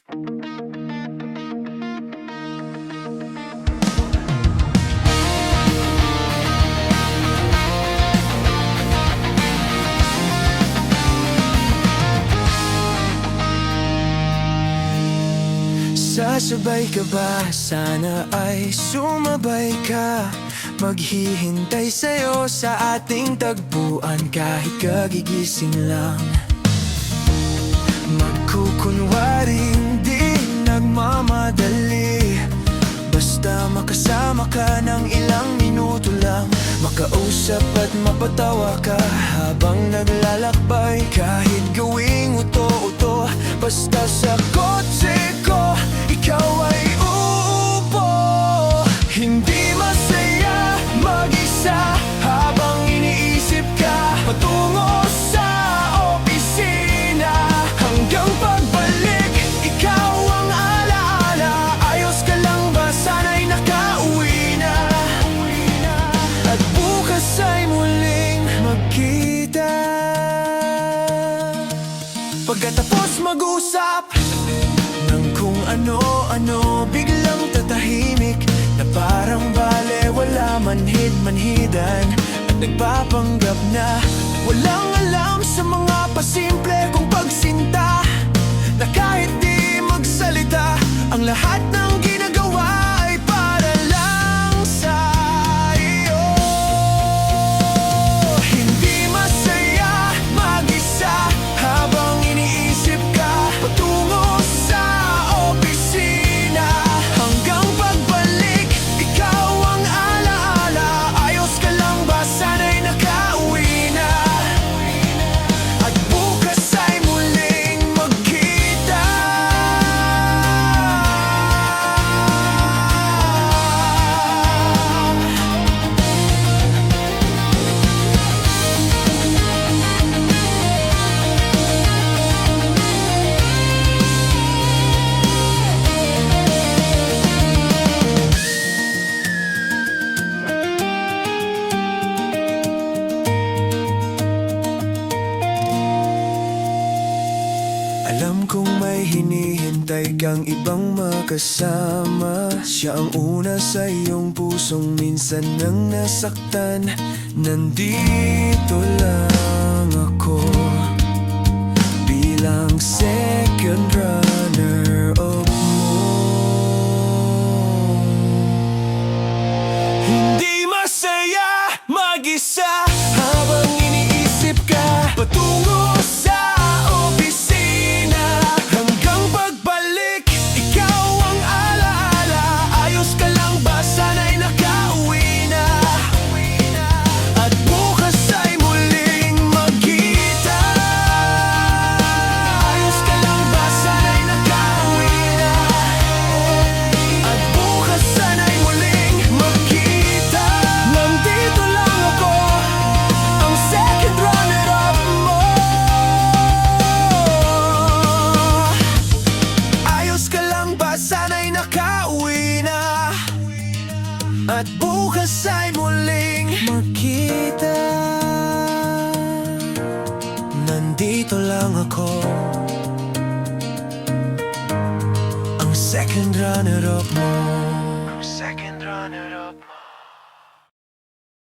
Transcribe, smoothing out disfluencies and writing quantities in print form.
Sasabay ka ba? Sana ay sumabay ka. Maghihintay sa'yo sa ating tagpuan kahit kagigising lang. Magkukunwaring di nagmamadali, basta makasama ka ng ilang minuto lang. Makausap at mapatawa ka habang naglalakbay, kahit gawing uto-uto. Basta sa kotse ko ikaw ay uupo. Hindi masaya mag-isa habang iniisip ka patungo sa opisina. Hanggang pagbalik, ikaw ang alaala. Ayos ka lang ba? Sana'y nakauwi na. At bukas ay muling magkita. Pagkatapos mag-usap ng kung ano-ano, biglang tatahimik na parang wala manhid-manhidan. At nagpapanggap na walang alam sa mga pasimple kong pagsinta, na kahit di magsalita, ang lahat ng ginagawa ay para lang sa iyo. Hindi masaya mag-isa habang iniisip ka patungo sa opisina. Hanggang pagbalik, ikaw ang alaala. Ayos ka lang ba? Sana'y nakauwi na. At bukas ay muling magkita. Alam kong may hinihintay kang ibang makasama. Siya ang una sa iyong pusong minsan nang nasaktan. Nandito lang ako bilang second runner-up mo. Hindi masaya mag-isa habang iniisip ka patungo sa opisina. Hanggang pagbalik, ikaw ang alaala. Ayos ka lang ba? Sana'y nakauwi na. At bukas ay muling magkita. Ayos ka lang ba? Sana'y nakauwi na. At bukas sana'y muling magkita. Nandito lang ako, ang second runner-up mo. Ayos ka lang ba? Sana'y nakauwi na. At bukas ay muling magkita. Nandito lang ako, ang second runner-up mo.